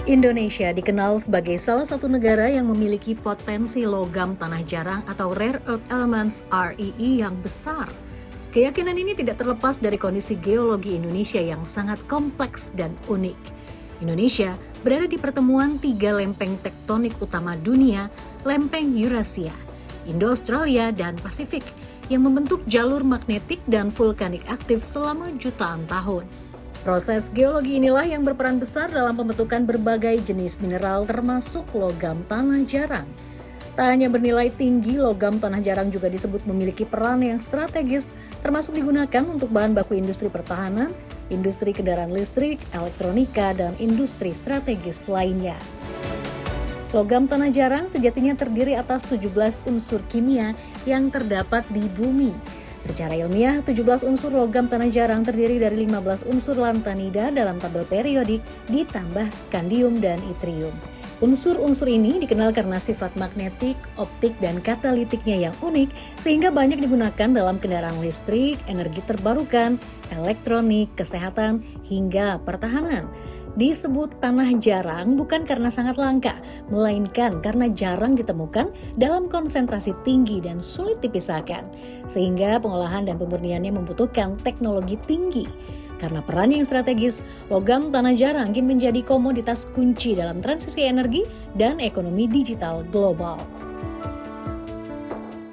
Indonesia dikenal sebagai salah satu negara yang memiliki potensi logam tanah jarang atau Rare Earth Elements (REE) yang besar. Keyakinan ini tidak terlepas dari kondisi geologi Indonesia yang sangat kompleks dan unik. Indonesia berada di pertemuan tiga lempeng tektonik utama dunia, lempeng Eurasia, Indo-Australia, dan Pasifik, yang membentuk jalur magnetik dan vulkanik aktif selama jutaan tahun. Proses geologi inilah yang berperan besar dalam pembentukan berbagai jenis mineral termasuk logam tanah jarang. Tak hanya bernilai tinggi, logam tanah jarang juga disebut memiliki peran yang strategis, termasuk digunakan untuk bahan baku industri pertahanan, industri kendaraan listrik, elektronika, dan industri strategis lainnya. Logam tanah jarang sejatinya terdiri atas 17 unsur kimia yang terdapat di bumi. Secara ilmiah, 17 unsur logam tanah jarang terdiri dari 15 unsur lantanida dalam tabel periodik ditambah skandium dan yttrium. Unsur-unsur ini dikenal karena sifat magnetik, optik, dan katalitiknya yang unik sehingga banyak digunakan dalam kendaraan listrik, energi terbarukan, elektronik, kesehatan, hingga pertahanan. Disebut tanah jarang bukan karena sangat langka, melainkan karena jarang ditemukan dalam konsentrasi tinggi dan sulit dipisahkan, sehingga pengolahan dan pemurniannya membutuhkan teknologi tinggi. Karena peran yang strategis, logam tanah jarang kini menjadi komoditas kunci dalam transisi energi dan ekonomi digital global.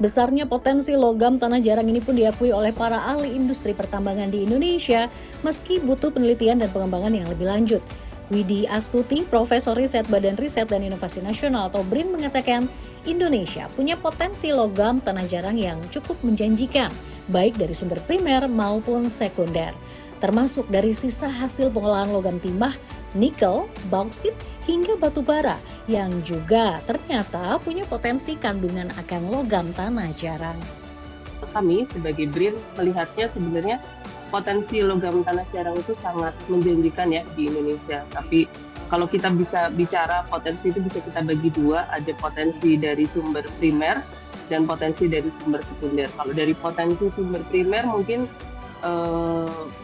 Besarnya potensi logam tanah jarang ini pun diakui oleh para ahli industri pertambangan di Indonesia, meski butuh penelitian dan pengembangan yang lebih lanjut. Widi Astuti, Profesor Riset Badan Riset dan Inovasi Nasional atau BRIN mengatakan, Indonesia punya potensi logam tanah jarang yang cukup menjanjikan, baik dari sumber primer maupun sekunder, termasuk dari sisa hasil pengolahan logam timah, nikel, bauksit, hingga batu bara yang juga ternyata punya potensi kandungan akan logam tanah jarang. Kami sebagai BRIN melihatnya sebenarnya potensi logam tanah jarang itu sangat menjanjikan ya di Indonesia. Tapi kalau kita bisa bicara potensi itu bisa kita bagi dua, ada potensi dari sumber primer dan potensi dari sumber sekunder. Kalau dari potensi sumber primer mungkin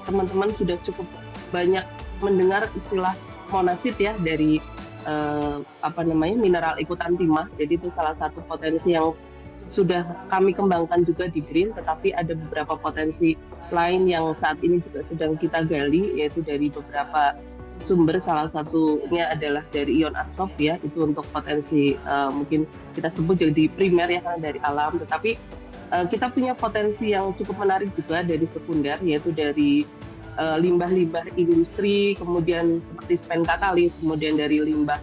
teman-teman sudah cukup banyak mendengar istilah monasit ya dari mineral ikutan timah. Jadi itu salah satu potensi yang sudah kami kembangkan juga di BRIN, tetapi ada beberapa potensi lain yang saat ini juga sedang kita gali, yaitu dari beberapa sumber. Salah satunya adalah dari ion adsorb ya, itu untuk potensi mungkin kita sebut jadi primer ya karena dari alam, tetapi kita punya potensi yang cukup menarik juga dari sekunder, yaitu dari limbah-limbah industri, kemudian seperti spent katalis, kemudian dari limbah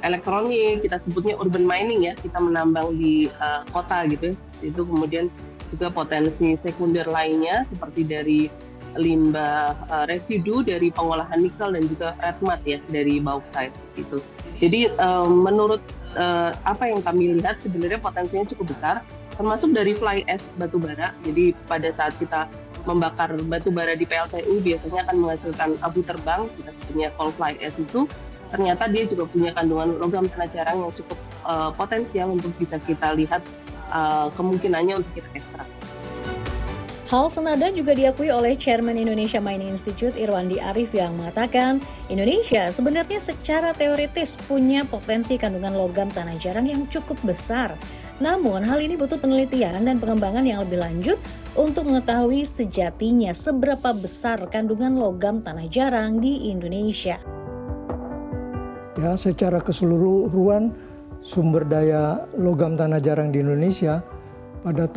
elektronik, kita sebutnya urban mining ya, kita menambang di kota gitu ya. Itu kemudian juga potensi sekunder lainnya seperti dari limbah residu dari pengolahan nikel dan juga red mud ya dari bauxite gitu. Jadi menurut apa yang kami lihat sebenarnya potensinya cukup besar, termasuk dari fly ash batu bara. Jadi pada saat kita membakar batu bara di PLTU biasanya akan menghasilkan abu terbang, kita punya coal fly ash itu ternyata dia juga punya kandungan logam tanah jarang yang cukup potensial untuk bisa kita lihat kemungkinannya untuk kita ekstrak. Hal senada juga diakui oleh Chairman Indonesia Mining Institute Irwandi Arif yang mengatakan Indonesia sebenarnya secara teoritis punya potensi kandungan logam tanah jarang yang cukup besar. Namun hal ini butuh penelitian dan pengembangan yang lebih lanjut untuk mengetahui sejatinya seberapa besar kandungan logam tanah jarang di Indonesia. Ya, secara keseluruhan sumber daya logam tanah jarang di Indonesia pada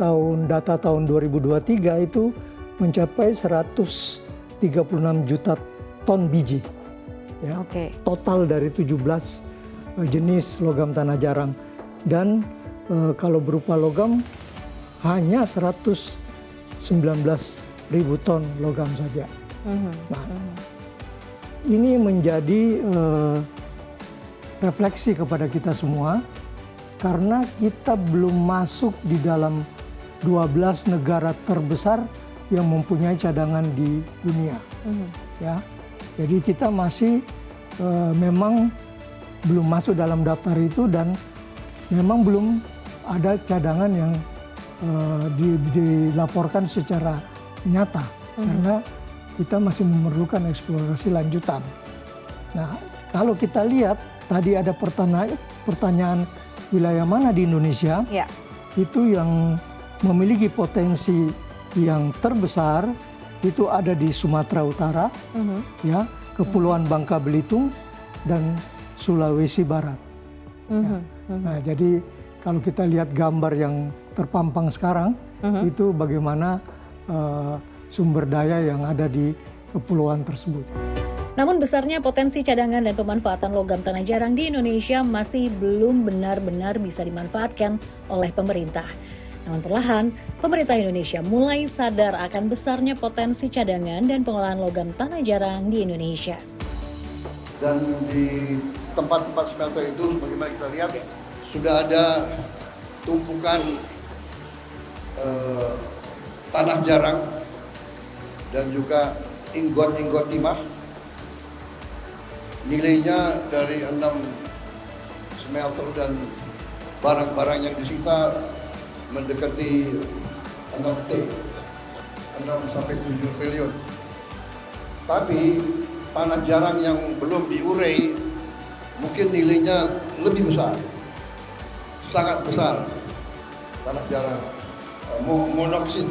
data tahun 2023 itu mencapai 136 juta ton biji. Ya, total dari 17 jenis logam tanah jarang. Dan kalau berupa logam hanya 119 ribu ton logam saja. Nah, ini menjadi refleksi kepada kita semua karena kita belum masuk di dalam 12 negara terbesar yang mempunyai cadangan di dunia. Ya, jadi kita masih memang belum masuk dalam daftar itu dan memang belum ada cadangan yang dilaporkan secara nyata karena kita masih memerlukan eksplorasi lanjutan. Nah, kalau kita lihat tadi ada pertanyaan wilayah mana di Indonesia Ya. itu yang memiliki potensi yang terbesar itu ada di Sumatera Utara, ya, Kepulauan Bangka Belitung dan Sulawesi Barat. Nah, jadi kalau kita lihat gambar yang terpampang sekarang itu bagaimana sumber daya yang ada di kepulauan tersebut. Namun besarnya potensi cadangan dan pemanfaatan logam tanah jarang di Indonesia masih belum benar-benar bisa dimanfaatkan oleh pemerintah. Namun perlahan, pemerintah Indonesia mulai sadar akan besarnya potensi cadangan dan pengolahan logam tanah jarang di Indonesia. Dan di tempat-tempat smelter itu, bagaimana kita lihat, sudah ada tumpukan tanah jarang dan juga ingot-ingot timah. Nilainya dari 6 smelter dan barang-barang yang disita mendekati 6 sampai 7 triliun. Tapi tanah jarang yang belum diurai mungkin nilainya lebih besar, sangat besar. Tanah jarang monasid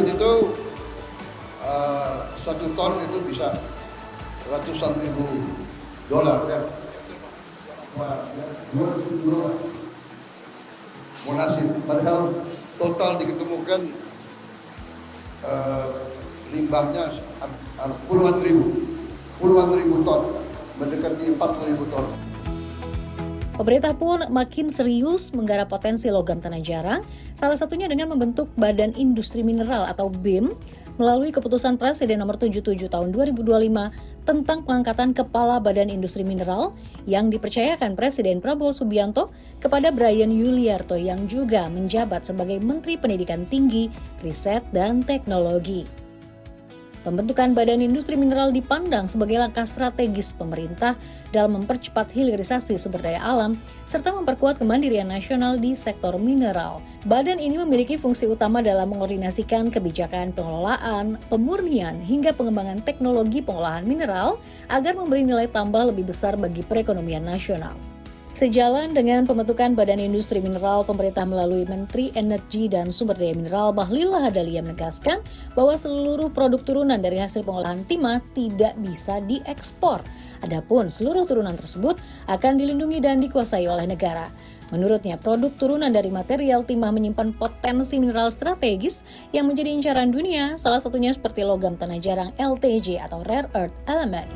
itu 1 ton itu bisa ratusan ribu dolar ya. Monasid, padahal total diketemukan limbahnya puluhan ribu ton, mendekati 40.000 ton. Pemerintah pun makin serius menggarap potensi logam tanah jarang, salah satunya dengan membentuk Badan Industri Mineral atau BIM melalui keputusan Presiden nomor 77 tahun 2025 tentang pengangkatan Kepala Badan Industri Mineral yang dipercayakan Presiden Prabowo Subianto kepada Brian Yuliarto yang juga menjabat sebagai Menteri Pendidikan Tinggi, Riset, dan Teknologi. Pembentukan Badan Industri Mineral dipandang sebagai langkah strategis pemerintah dalam mempercepat hilirisasi sumber daya alam serta memperkuat kemandirian nasional di sektor mineral. Badan ini memiliki fungsi utama dalam mengordinasikan kebijakan pengelolaan, pemurnian, hingga pengembangan teknologi pengolahan mineral agar memberi nilai tambah lebih besar bagi perekonomian nasional. Sejalan dengan pembentukan Badan Industri Mineral, pemerintah melalui Menteri Energi dan Sumber Daya Mineral Bahlil Lahadalia menegaskan bahwa seluruh produk turunan dari hasil pengolahan timah tidak bisa diekspor. Adapun seluruh turunan tersebut akan dilindungi dan dikuasai oleh negara. Menurutnya, produk turunan dari material timah menyimpan potensi mineral strategis yang menjadi incaran dunia, salah satunya seperti logam tanah jarang LTJ atau Rare Earth Element.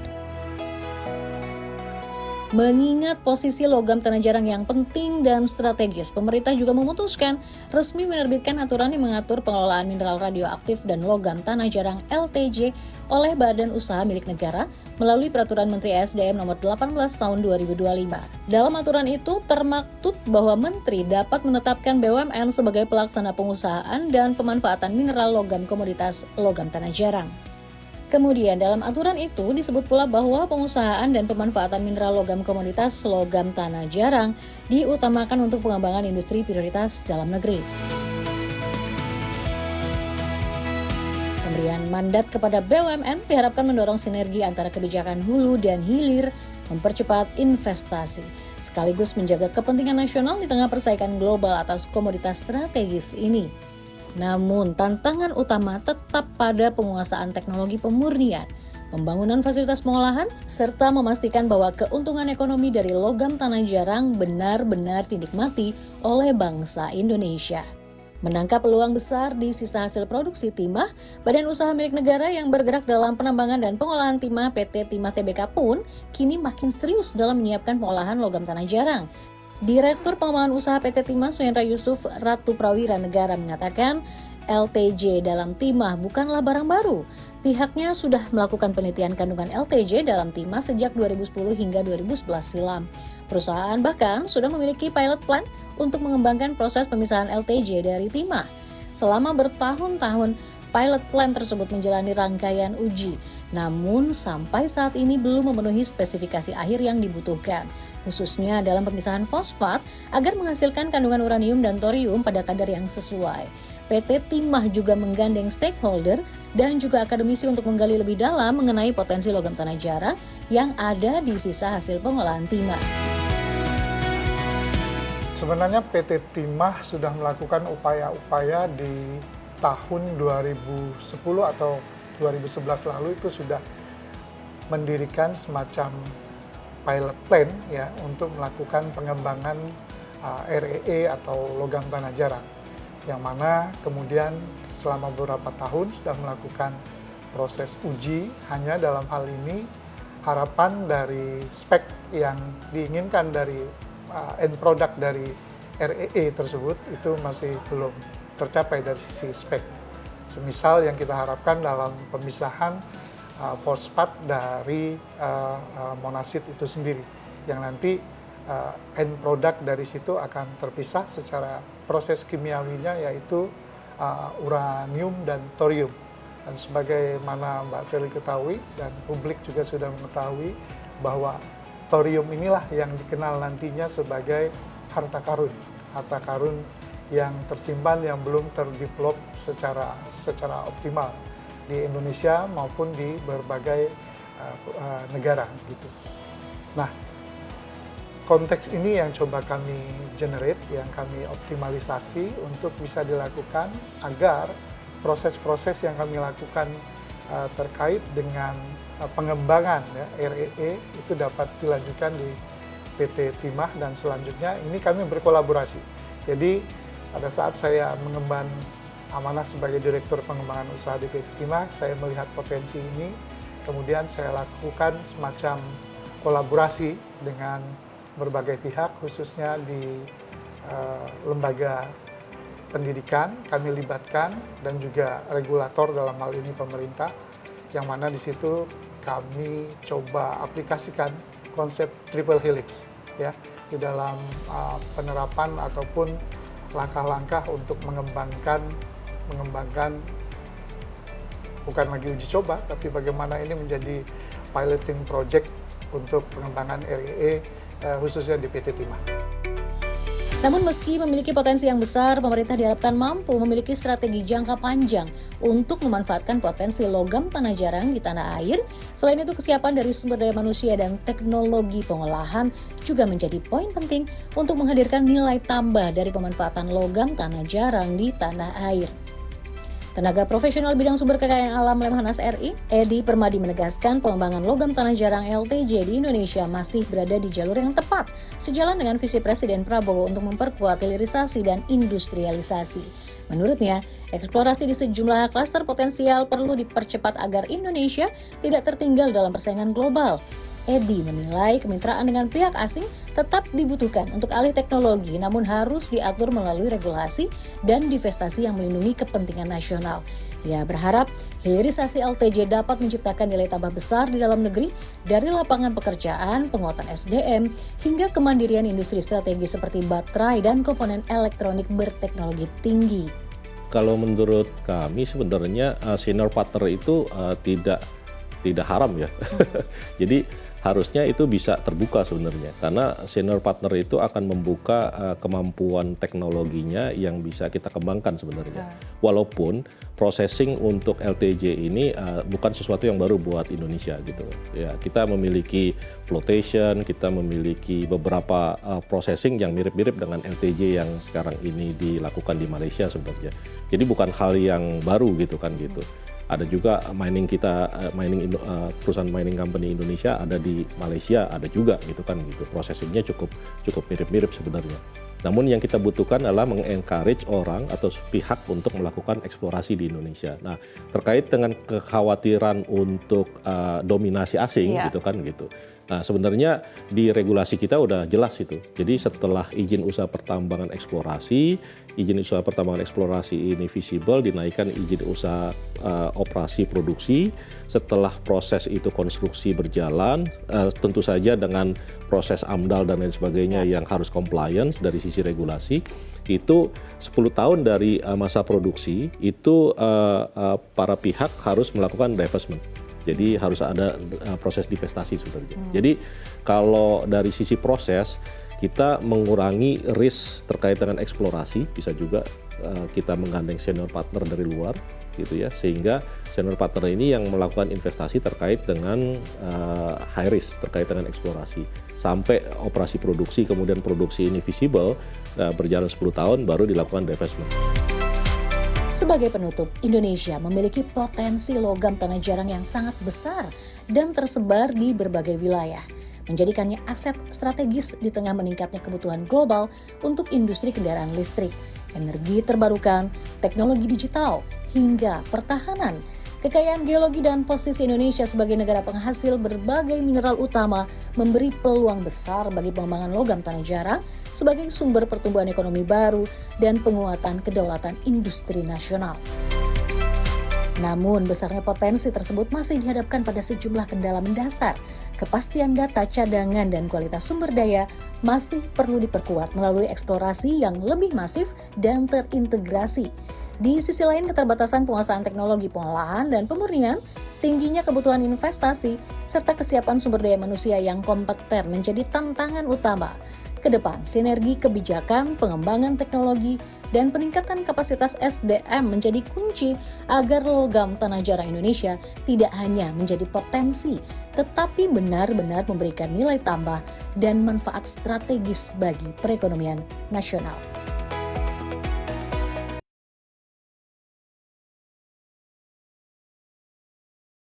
Mengingat posisi logam tanah jarang yang penting dan strategis, pemerintah juga memutuskan resmi menerbitkan aturan yang mengatur pengelolaan mineral radioaktif dan logam tanah jarang LTJ oleh badan usaha milik negara melalui Peraturan Menteri SDM nomor 18 tahun 2025. Dalam aturan itu termaktub bahwa Menteri dapat menetapkan BUMN sebagai pelaksana pengusahaan dan pemanfaatan mineral logam komoditas logam tanah jarang. Kemudian dalam aturan itu disebut pula bahwa pengusahaan dan pemanfaatan mineral logam komoditas logam tanah jarang diutamakan untuk pengembangan industri prioritas dalam negeri. Pemberian mandat kepada BUMN diharapkan mendorong sinergi antara kebijakan hulu dan hilir, mempercepat investasi, sekaligus menjaga kepentingan nasional di tengah persaingan global atas komoditas strategis ini. Namun, tantangan utama tetap pada penguasaan teknologi pemurnian, pembangunan fasilitas pengolahan, serta memastikan bahwa keuntungan ekonomi dari logam tanah jarang benar-benar dinikmati oleh bangsa Indonesia. Menangkap peluang besar di sisa hasil produksi timah, Badan Usaha Milik Negara yang bergerak dalam penambangan dan pengolahan timah PT Timah Tbk pun kini makin serius dalam menyiapkan pengolahan logam tanah jarang. Direktur Pengembangan Usaha PT Timah Suyendra Yusuf Ratu Prawira Negara mengatakan LTJ dalam timah bukanlah barang baru. Pihaknya sudah melakukan penelitian kandungan LTJ dalam timah sejak 2010 hingga 2011 silam. Perusahaan bahkan sudah memiliki pilot plant untuk mengembangkan proses pemisahan LTJ dari timah. Selama bertahun-tahun, pilot plant tersebut menjalani rangkaian uji. Namun sampai saat ini belum memenuhi spesifikasi akhir yang dibutuhkan, khususnya dalam pemisahan fosfat agar menghasilkan kandungan uranium dan thorium pada kadar yang sesuai. PT Timah juga menggandeng stakeholder dan juga akademisi untuk menggali lebih dalam mengenai potensi logam tanah jarang yang ada di sisa hasil pengolahan timah. Sebenarnya PT Timah sudah melakukan upaya-upaya di tahun 2010 atau 2011 lalu itu sudah mendirikan semacam pilot plant ya untuk melakukan pengembangan REE atau logam tanah jarang, yang mana kemudian selama beberapa tahun sudah melakukan proses uji. Hanya dalam hal ini harapan dari spek yang diinginkan dari end product dari REE tersebut itu masih belum tercapai dari sisi spek. Semisal yang kita harapkan dalam pemisahan fosfat dari monasit itu sendiri, yang nanti end product dari situ akan terpisah secara proses kimiawinya, yaitu uranium dan thorium. Dan sebagaimana Mbak Seli ketahui dan publik juga sudah mengetahui bahwa thorium inilah yang dikenal nantinya sebagai harta karun yang tersimpan yang belum terdevelop secara optimal di Indonesia maupun di berbagai negara gitu. Nah, konteks ini yang coba kami generate, yang kami optimalisasi untuk bisa dilakukan agar proses-proses yang kami lakukan terkait dengan pengembangan ya, REE itu dapat dilanjutkan di PT Timah, dan selanjutnya ini kami berkolaborasi. Jadi pada saat saya mengemban amanah sebagai Direktur Pengembangan Usaha di PT Timah, saya melihat potensi ini, kemudian saya lakukan semacam kolaborasi dengan berbagai pihak, khususnya di lembaga pendidikan kami libatkan, dan juga regulator dalam hal ini pemerintah, yang mana di situ kami coba aplikasikan konsep triple helix ya di dalam penerapan ataupun langkah-langkah untuk mengembangkan bukan lagi uji coba, tapi bagaimana ini menjadi piloting project untuk pengembangan REE khususnya di PT Timah. Namun meski memiliki potensi yang besar, pemerintah diharapkan mampu memiliki strategi jangka panjang untuk memanfaatkan potensi logam tanah jarang di tanah air. Selain itu, kesiapan dari sumber daya manusia dan teknologi pengolahan juga menjadi poin penting untuk menghadirkan nilai tambah dari pemanfaatan logam tanah jarang di tanah air. Tenaga profesional bidang sumber kekayaan alam Lemhanas RI, Edi Permadi menegaskan pengembangan logam tanah jarang LTJ di Indonesia masih berada di jalur yang tepat, sejalan dengan visi Presiden Prabowo untuk memperkuat hilirisasi dan industrialisasi. Menurutnya, eksplorasi di sejumlah klaster potensial perlu dipercepat agar Indonesia tidak tertinggal dalam persaingan global. Edi menilai kemitraan dengan pihak asing tetap dibutuhkan untuk alih teknologi, namun harus diatur melalui regulasi dan divestasi yang melindungi kepentingan nasional. Ia berharap hilirisasi LTJ dapat menciptakan nilai tambah besar di dalam negeri dari lapangan pekerjaan, penguatan SDM, hingga kemandirian industri strategis seperti baterai dan komponen elektronik berteknologi tinggi. Kalau menurut kami sebenarnya senior partner itu tidak haram ya. Jadi harusnya itu bisa terbuka sebenarnya, karena senior partner itu akan membuka kemampuan teknologinya yang bisa kita kembangkan sebenarnya. Walaupun processing untuk LTJ ini bukan sesuatu yang baru buat Indonesia gitu. Ya, kita memiliki flotation, kita memiliki beberapa processing yang mirip-mirip dengan LTJ yang sekarang ini dilakukan di Malaysia sebenarnya. Jadi bukan hal yang baru gitu kan gitu. Ada juga perusahaan mining company Indonesia ada di Malaysia, ada juga gitu kan gitu. Prosesingnya cukup mirip-mirip sebenarnya. Namun yang kita butuhkan adalah meng-encourage orang atau pihak untuk melakukan eksplorasi di Indonesia. Nah, terkait dengan kekhawatiran untuk dominasi asing gitu kan gitu. Nah, sebenarnya di regulasi kita udah jelas itu. Jadi setelah izin usaha pertambangan eksplorasi ini visible, dinaikkan izin usaha operasi produksi. Setelah proses itu konstruksi berjalan, tentu saja dengan proses AMDAL dan lain sebagainya yang harus compliance dari sisi regulasi, itu 10 tahun dari masa produksi itu para pihak harus melakukan divestment. Jadi harus ada proses divestasi sebenarnya. Jadi kalau dari sisi proses, kita mengurangi risk terkait dengan eksplorasi, bisa juga kita menggandeng senior partner dari luar, gitu ya, sehingga senior partner ini yang melakukan investasi terkait dengan high risk terkait dengan eksplorasi sampai operasi produksi, kemudian produksi ini visible berjalan 10 tahun baru dilakukan divestment. Sebagai penutup, Indonesia memiliki potensi logam tanah jarang yang sangat besar dan tersebar di berbagai wilayah, menjadikannya aset strategis di tengah meningkatnya kebutuhan global untuk industri kendaraan listrik, energi terbarukan, teknologi digital, hingga pertahanan. Kekayaan geologi dan posisi Indonesia sebagai negara penghasil berbagai mineral utama memberi peluang besar bagi pengembangan logam tanah jarang sebagai sumber pertumbuhan ekonomi baru dan penguatan kedaulatan industri nasional. Namun, besarnya potensi tersebut masih dihadapkan pada sejumlah kendala mendasar. Kepastian data, cadangan, dan kualitas sumber daya masih perlu diperkuat melalui eksplorasi yang lebih masif dan terintegrasi. Di sisi lain, keterbatasan penguasaan teknologi pengolahan dan pemurnian, tingginya kebutuhan investasi, serta kesiapan sumber daya manusia yang kompeten menjadi tantangan utama. Ke depan, sinergi kebijakan, pengembangan teknologi, dan peningkatan kapasitas SDM menjadi kunci agar logam tanah jarang Indonesia tidak hanya menjadi potensi, tetapi benar-benar memberikan nilai tambah dan manfaat strategis bagi perekonomian nasional.